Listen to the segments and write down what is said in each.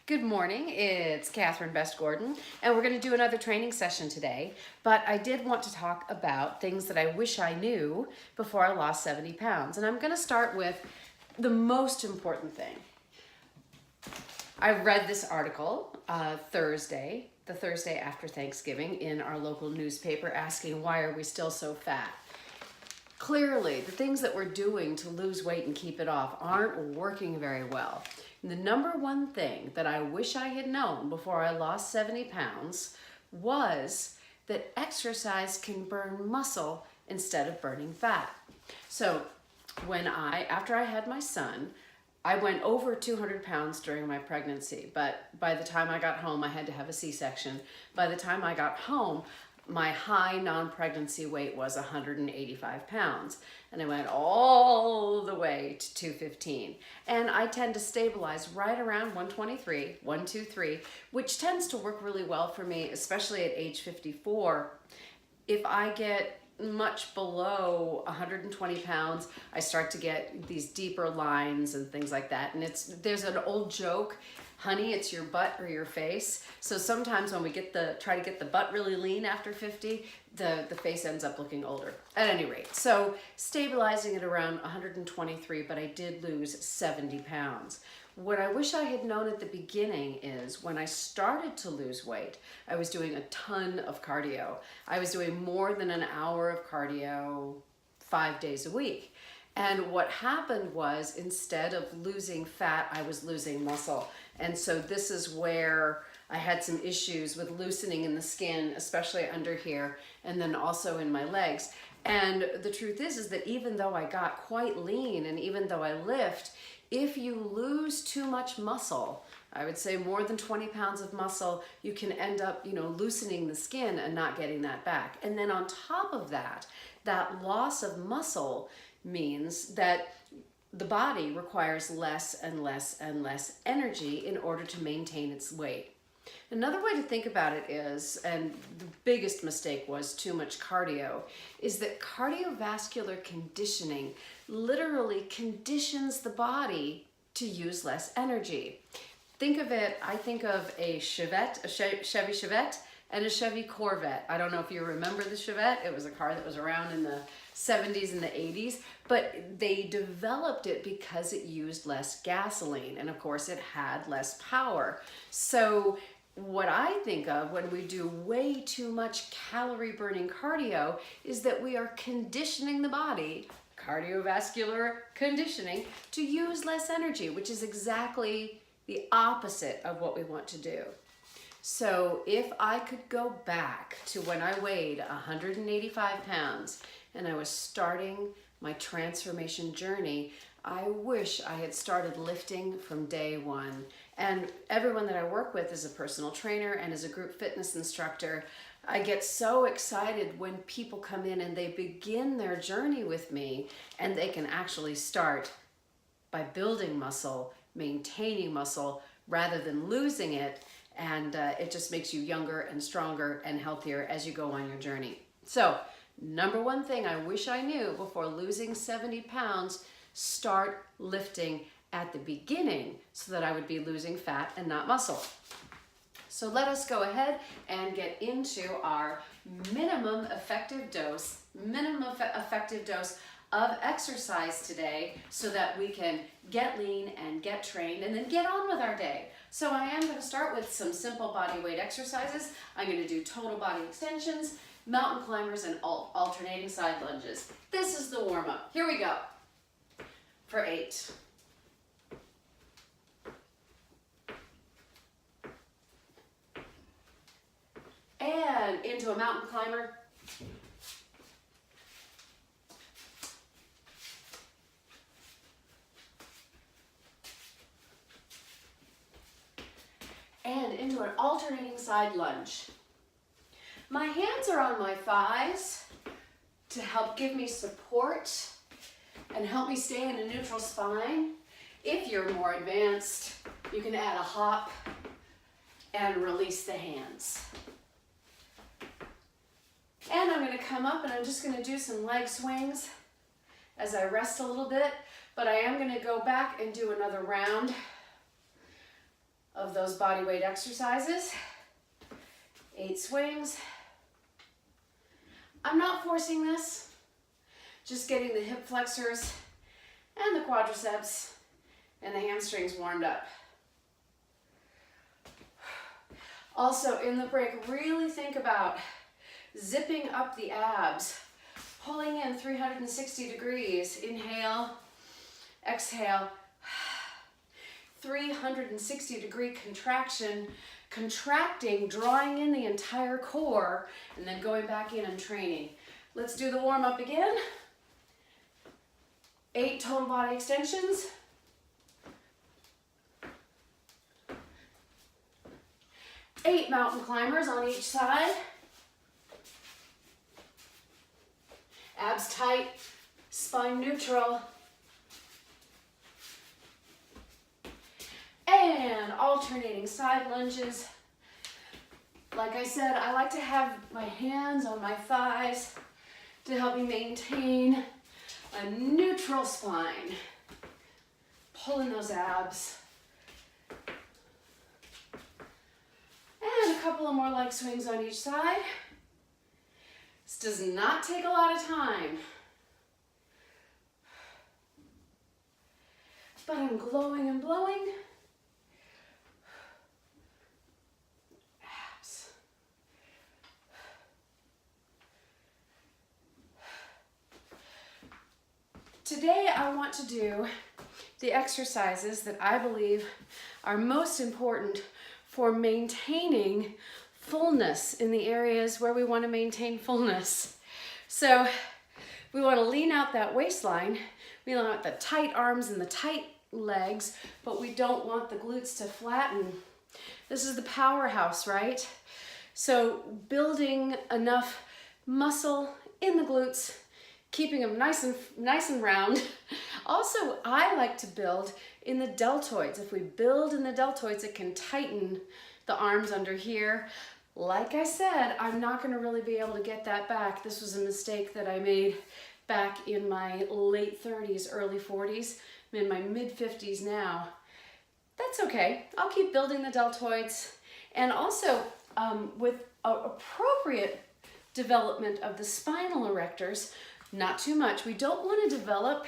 Good morning, it's Catherine Best Gordon, and we're going to do another training session today. But I did want to talk about things that I wish I knew before I lost 70 pounds. And I'm going to start with the most important thing. I read this article the Thursday after Thanksgiving, in our local newspaper, asking why are we still so fat? Clearly, the things that we're doing to lose weight and keep it off aren't working very well. And the number one thing that I wish I had known before I lost 70 pounds was that exercise can burn muscle instead of burning fat. So after I had my son, I went over 200 pounds during my pregnancy, but by the time I got home, I had to have a C-section. By the time I got home, my high non-pregnancy weight was 185 pounds, and I went all the way to 215. And I tend to stabilize right around 123, which tends to work really well for me, especially at age 54. If I get much below 120 pounds, I start to get these deeper lines and things like that. And there's an old joke, honey, it's your butt or your face. So sometimes when we try to get the butt really lean after 50, the face ends up looking older. At any rate, so stabilizing at around 123, but I did lose 70 pounds. What I wish I had known at the beginning is when I started to lose weight, I was doing a ton of cardio. I was doing more than an hour of cardio 5 days a week. And what happened was, instead of losing fat, I was losing muscle. And so this is where I had some issues with loosening in the skin, especially under here, and then also in my legs. And the truth is that even though I got quite lean and even though I lift, if you lose too much muscle, I would say more than 20 pounds of muscle, you can end up, loosening the skin and not getting that back. And then on top of that, that loss of muscle means that the body requires less and less and less energy in order to maintain its weight. Another way to think about it is, and the biggest mistake was too much cardio, is that cardiovascular conditioning literally conditions the body to use less energy. I think of a Chevette, Chevy Chevette, and a Chevy Corvette. I don't know if you remember the Chevette. It was a car that was around in the 70s and the 80s, but they developed it because it used less gasoline, and of course it had less power. So what I think of when we do way too much calorie burning cardio is that we are conditioning the body, cardiovascular conditioning, to use less energy, which is exactly the opposite of what we want to do. So if I could go back to when I weighed 185 pounds and I was starting my transformation journey, I wish I had started lifting from day one. And everyone that I work with as a personal trainer and as a group fitness instructor, I get so excited when people come in and they begin their journey with me, and they can actually start by building muscle, maintaining muscle, rather than losing it. And it just makes you younger and stronger and healthier as you go on your journey. So, number one thing I wish I knew before losing 70 pounds, start lifting at the beginning so that I would be losing fat and not muscle. So let us go ahead and get into our minimum effective dose of exercise today, so that we can get lean and get trained and then get on with our day. So I am going to start with some simple body weight exercises. I'm going to do total body extensions, mountain climbers, and alternating side lunges. This is the warm-up. Here we go. For 8. And into a mountain climber. And into an alternating side lunge. My hands are on my thighs to help give me support and help me stay in a neutral spine. If you're more advanced, you can add a hop and release the hands. And I'm going to come up and I'm just going to do some leg swings as I rest a little bit, but I am going to go back and do another round of those body weight exercises. 8 swings. I'm not forcing this, just getting the hip flexors and the quadriceps and the hamstrings warmed up. Also, in the break, really think about zipping up the abs, pulling in 360 degrees. Inhale, exhale, 360-degree contraction, contracting, drawing in the entire core, and then going back in and training. Let's do the warm-up again. 8 total body extensions. 8 mountain climbers on each side. Abs tight, spine neutral. And alternating side lunges. Like I said, I like to have my hands on my thighs to help me maintain a neutral spine. Pulling those abs. And a couple of more leg swings on each side. This does not take a lot of time. But I'm glowing and blowing. Abs. Today I want to do the exercises that I believe are most important for maintaining fullness in the areas where we want to maintain fullness. So we want to lean out that waistline, we want the tight arms and the tight legs, but we don't want the glutes to flatten. This is the powerhouse, right? So building enough muscle in the glutes, keeping them nice and round. Also, I like to build in the deltoids. If we build in the deltoids, it can tighten the arms under here. Like I said, I'm not going to really be able to get that back. This was a mistake that I made back in my late 30s, early 40s. I'm in my mid 50s now. That's okay. I'll keep building the deltoids. And also, with appropriate development of the spinal erectors, not too much. We don't want to develop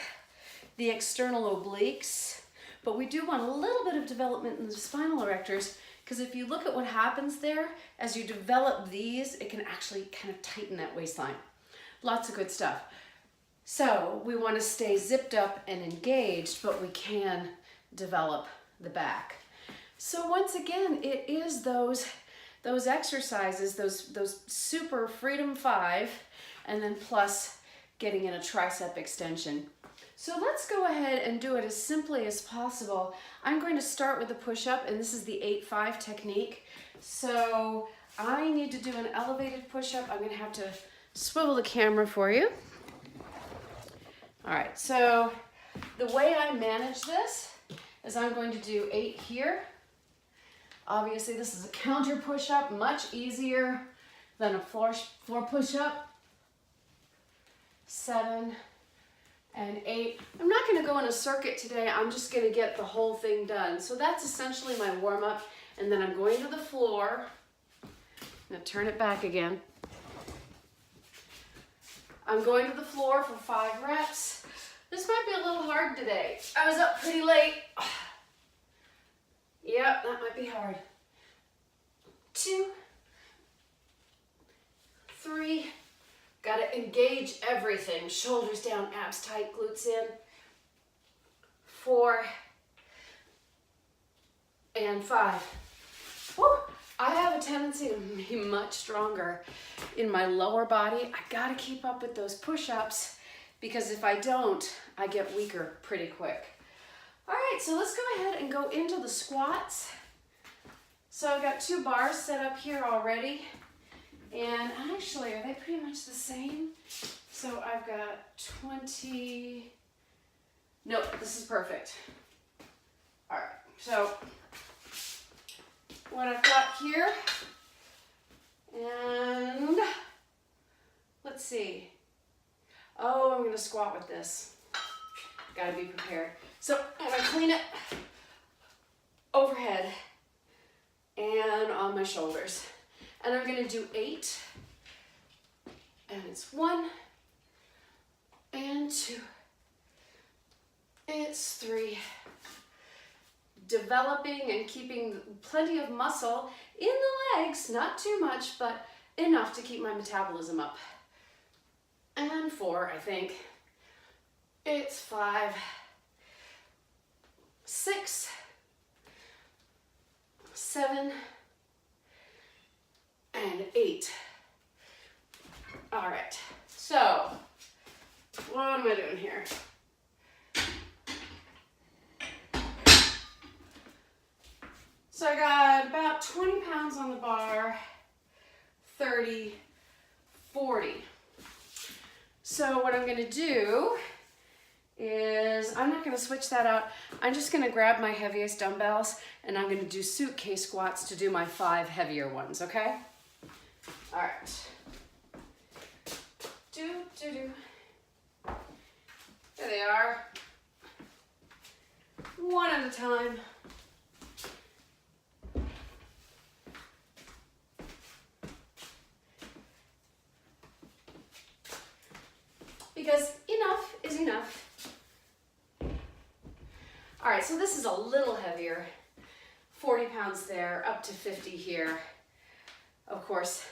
the external obliques, but we do want a little bit of development in the spinal erectors, because if you look at what happens there, as you develop these, it can actually kind of tighten that waistline. Lots of good stuff. So we want to stay zipped up and engaged, but we can develop the back. So once again, it is those exercises, those super Freedom 5, and then plus getting in a tricep extension. So let's go ahead and do it as simply as possible. I'm going to start with the push-up, and this is the 8-5 technique. So I need to do an elevated push-up. I'm going to have to swivel the camera for you. All right, so the way I manage this is I'm going to do 8 here. Obviously, this is a counter push-up, much easier than a floor push-up. 7 and 8. I'm not going to go in a circuit today. I'm just going to get the whole thing done. So that's essentially my warm-up. And then I'm going to the floor. I'm going to turn it back again. I'm going to the floor for 5 reps. This might be a little hard today. I was up pretty late. Yep, that might be hard. 2, 3. Got to engage everything. Shoulders down, abs tight, glutes in. 4 and 5. Woo! I have a tendency to be much stronger in my lower body. I got to keep up with those push-ups, because if I don't, I get weaker pretty quick. All right, so let's go ahead and go into the squats. So I've got 2 bars set up here already. And actually, are they pretty much the same? So I've got 20. Nope, this is perfect. All right, so what I've got here, and let's see. Oh, I'm gonna squat with this. Gotta be prepared. So I'm gonna clean it overhead. my shoulders. And I'm gonna do 8. And it's 1 and 2. It's 3. Developing and keeping plenty of muscle in the legs, not too much, but enough to keep my metabolism up. And 4, I think. It's 5, 6, 7, and 8. All right, so what am I doing here? So I got about 20 pounds on the bar, 30, 40. So what I'm gonna do is, I'm not gonna switch that out. I'm just gonna grab my heaviest dumbbells and I'm gonna do suitcase squats to do my 5 heavier ones, okay? All right. There they are. One at a time. Because enough is enough. All right, so this is a little heavier. 40 pounds there, up to 50 here. Of course,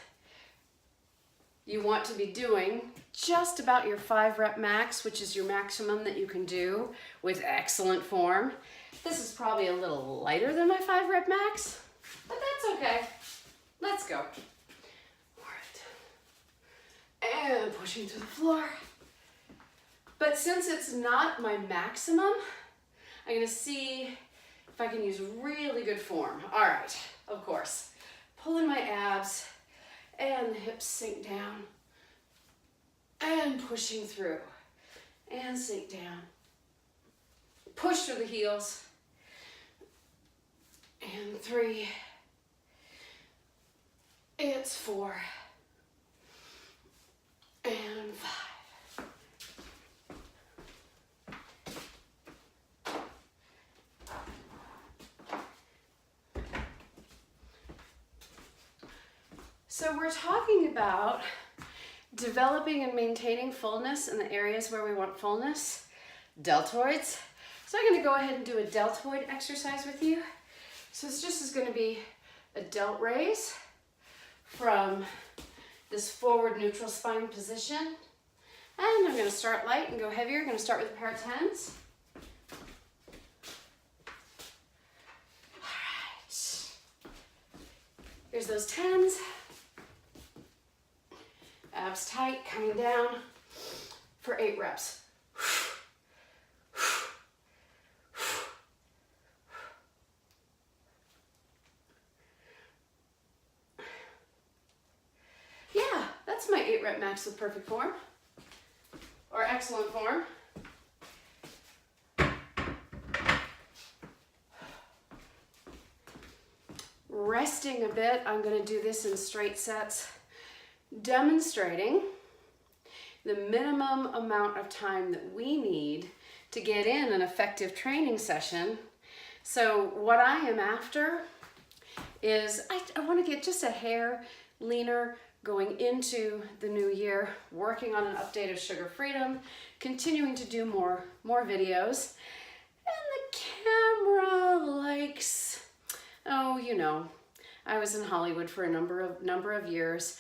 you want to be doing just about your 5 rep max, which is your maximum that you can do with excellent form. This is probably a little lighter than my 5 rep max, but that's okay. Let's go. All right. And pushing to the floor. But since it's not my maximum, I'm gonna see if I can use really good form. All right, of course. Pulling my abs and the hips sink down and pushing through and sink down. Push through the heels. And 3. It's 4. And 5. So we're talking about developing and maintaining fullness in the areas where we want fullness, deltoids. So I'm going to go ahead and do a deltoid exercise with you. So it's just going to be a delt raise from this forward neutral spine position. And I'm going to start light and go heavier. I'm going to start with a pair of 10s. All right. Here's those 10s. Abs tight, coming down for 8 reps. Yeah, that's my 8 rep max with perfect form or excellent form. Resting a bit, I'm going to do this in straight sets, demonstrating the minimum amount of time that we need to get in an effective training session. So what I am after is I want to get just a hair leaner going into the new year, working on an update of Sugar Freedom, continuing to do more videos. And the camera likes, oh, you know, I was in Hollywood for a number of years,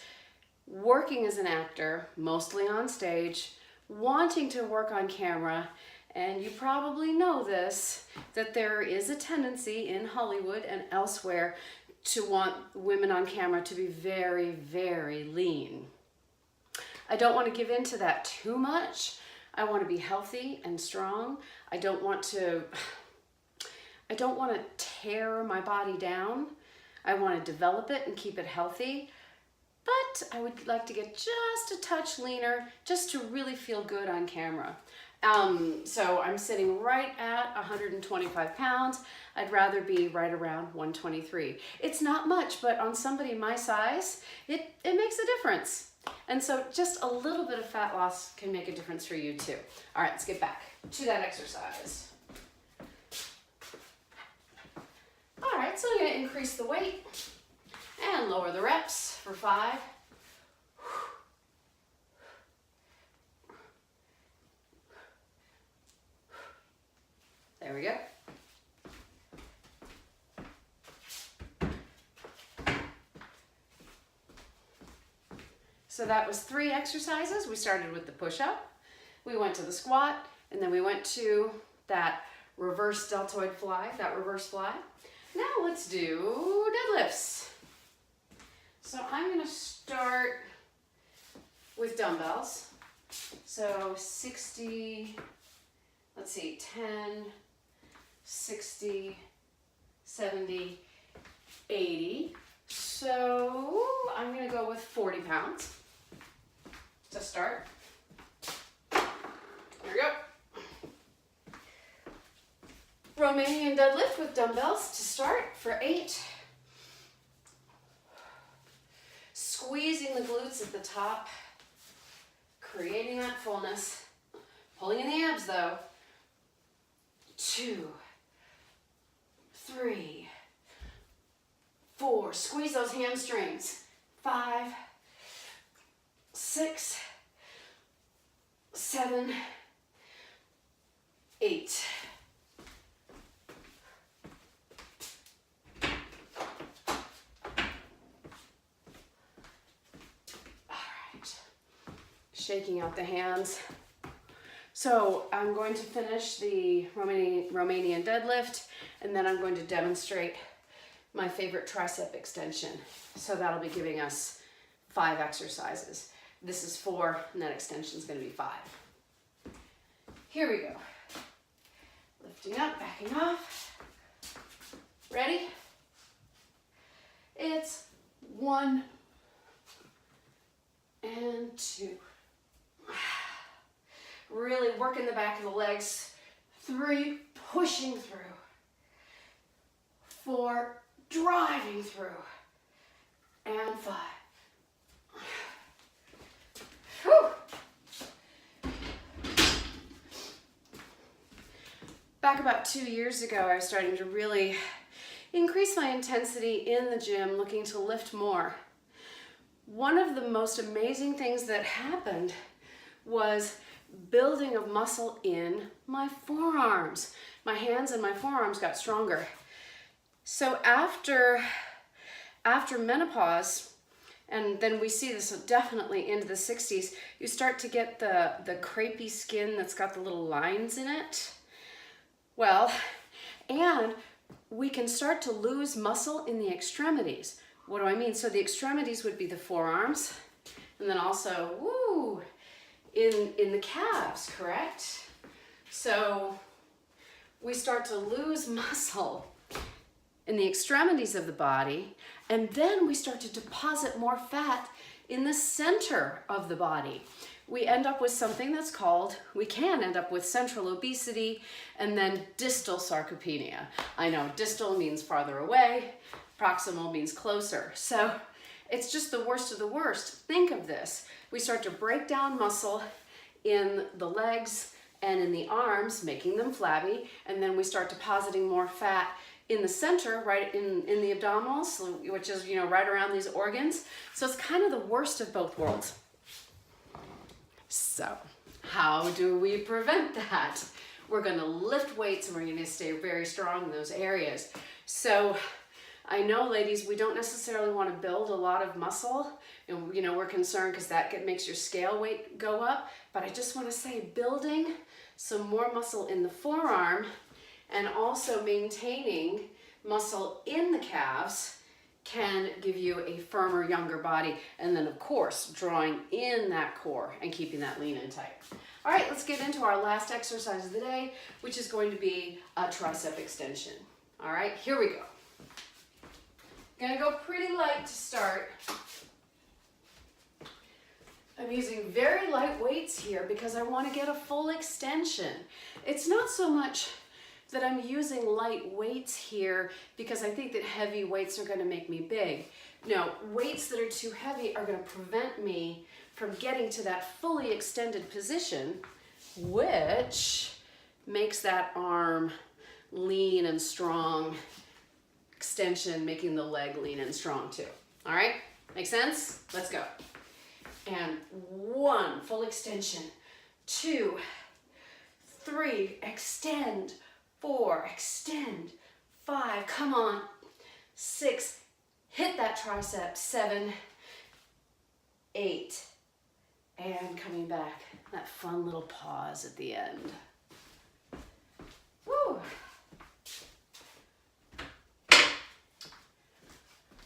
working as an actor, mostly on stage, wanting to work on camera, and you probably know this, that there is a tendency in Hollywood and elsewhere to want women on camera to be very, very lean. I don't want to give in to that too much. I want to be healthy and strong. I don't want to tear my body down. I want to develop it and keep it healthy. But I would like to get just a touch leaner, just to really feel good on camera. So I'm sitting right at 125 pounds. I'd rather be right around 123. It's not much, but on somebody my size, it makes a difference. And so just a little bit of fat loss can make a difference for you too. All right, let's get back to that exercise. All right, so I'm gonna increase the weight. And lower the reps for 5. There we go. So that was 3 exercises. We started with the push-up, we went to the squat, and then we went to that reverse deltoid fly, that reverse fly. Now let's do deadlifts. So I'm gonna start with dumbbells. So 60, let's see, 10, 60, 70, 80. So I'm gonna go with 40 pounds to start. Here we go. Romanian deadlift with dumbbells to start for 8. Squeezing the glutes at the top, creating that fullness, pulling in the abs though. 2, 3, 4, squeeze those hamstrings. 5, 6, 7, 8. All right, shaking out the hands. So I'm going to finish the Romanian deadlift, and then I'm going to demonstrate my favorite tricep extension. So that'll be giving us 5 exercises. This is 4, and that extension is going to be 5. Here we go. Lifting up, backing off. Ready? It's 1 and 2. Really working the back of the legs. 3, pushing through. 4, driving through. And 5. Whew. Back about 2 years ago, I was starting to really increase my intensity in the gym, looking to lift more. One of the most amazing things that happened was building of muscle in my forearms. My hands and my forearms got stronger. So after menopause, and then we see this definitely into the 60s, you start to get the crepey skin that's got the little lines in it. Well, and we can start to lose muscle in the extremities. What do I mean? So the extremities would be the forearms, and then also, woo, in the calves, correct? So we start to lose muscle in the extremities of the body, and then we start to deposit more fat in the center of the body. We end up with something that's called, we can end up with central obesity and then distal sarcopenia. I know distal means farther away, proximal means closer. So it's just the worst of the worst. Think of this. We start to break down muscle in the legs and in the arms, making them flabby, and then we start depositing more fat in the center, right in the abdominals, which is, you know, right around these organs. So it's kind of the worst of both worlds. So how do we prevent that? We're going to lift weights and we're going to stay very strong in those areas. So I know, ladies, we don't necessarily want to build a lot of muscle, and you know, we're concerned because that makes your scale weight go up, but I just want to say building some more muscle in the forearm and also maintaining muscle in the calves can give you a firmer, younger body, and then of course drawing in that core and keeping that lean and tight. All right, let's get into our last exercise of the day, which is going to be a tricep extension. All right, here we go. Gonna go pretty light to start. I'm using very light weights here because I want to get a full extension. It's not so much that I'm using light weights here because I think that heavy weights are going to make me big. No, weights that are too heavy are going to prevent me from getting to that fully extended position, which makes that arm lean and strong, extension making the leg lean and strong too. All right, make sense? Let's go. And 1, full extension. 2, 3, extend. 4, extend. 5, come on. 6, hit that tricep. 7, 8, and coming back. That fun little pause at the end. Woo!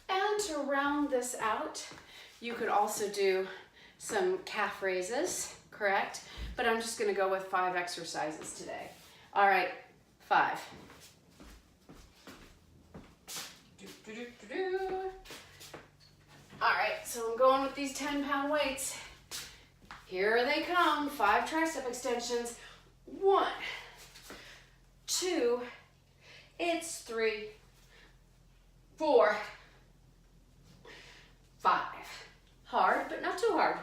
And to round this out, you could also do some calf raises, correct? But I'm just gonna go with 5 exercises today. All right, 5. All right, so I'm going with these 10-pound weights. Here they come, 5 tricep extensions. 1, 2, it's 3, 4, 5. Hard, but not too hard.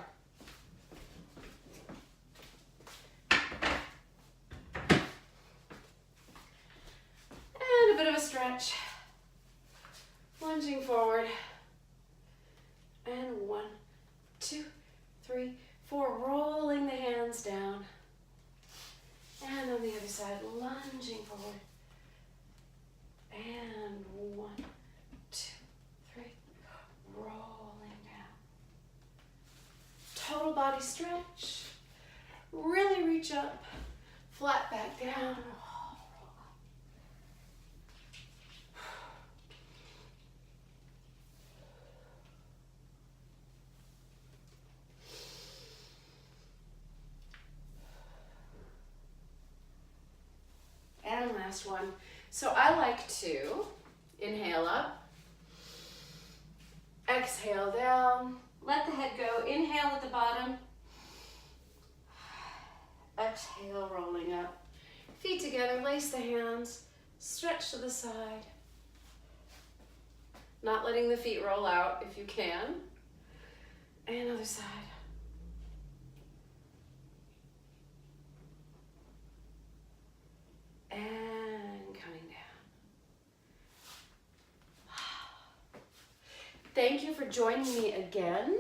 And a bit of a stretch. Lunging forward. And 1, 2, 3, 4. Rolling the hands down. And on the other side, lunging forward. And 1, 2, 3. Rolling down. Total body stretch. Really reach up. Flat back down. And last one. So I like to inhale up, exhale down, let the head go, inhale at the bottom, exhale, rolling up. Feet together, lace the hands, stretch to the side. Not letting the feet roll out if you can. And other side. And coming down. Thank you for joining me again.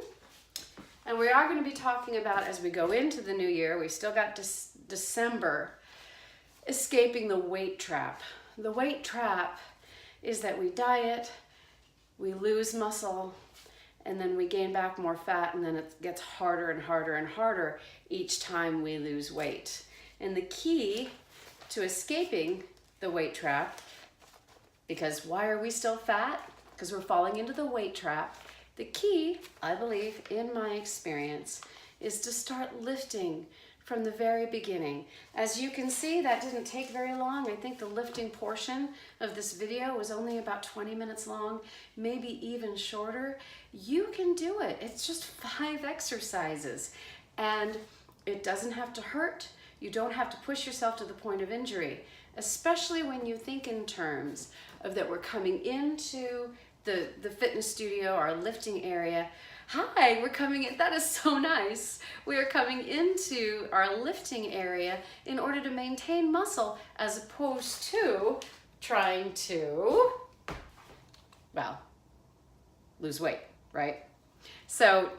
And we are going to be talking about, as we go into the new year, we still got December, escaping the weight trap. The weight trap is that we diet, we lose muscle, and then we gain back more fat, and then it gets harder and harder and harder each time we lose weight. And the key to escaping the weight trap, because why are we still fat? Because we're falling into the weight trap. The key, I believe, in my experience, is to start lifting from the very beginning. As you can see, that didn't take very long. I think the lifting portion of this video was only about 20 minutes long, maybe even shorter. You can do it. It's just 5 exercises, and it doesn't have to hurt. You don't have to push yourself to the point of injury, especially when you think in terms of that we're coming into the fitness studio, our lifting area. Hi, we're coming in. That is so nice. We are coming into our lifting area in order to maintain muscle as opposed to trying to, well, lose weight, right? So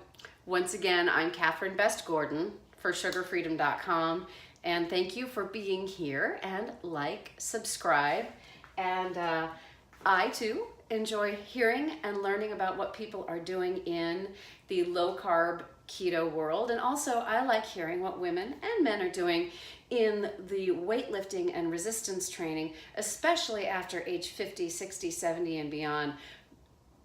once again, I'm Catherine Best Gordon for sugarfreedom.com. And thank you for being here, and like, subscribe. And I too enjoy hearing and learning about what people are doing in the low carb keto world. And also I like hearing what women and men are doing in the weightlifting and resistance training, especially after age 50, 60, 70 and beyond.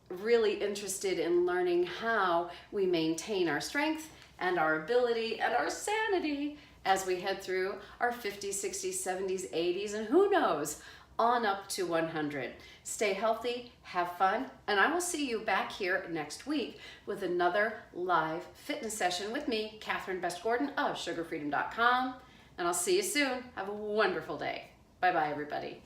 Really interested in learning how we maintain our strength and our ability and our sanity as we head through our 50s, 60s, 70s, 80s, and who knows, on up to 100. Stay healthy, have fun, and I will see you back here next week with another live fitness session with me, Catherine Best Gordon of sugarfreedom.com, and I'll see you soon. Have a wonderful day. Bye-bye, everybody.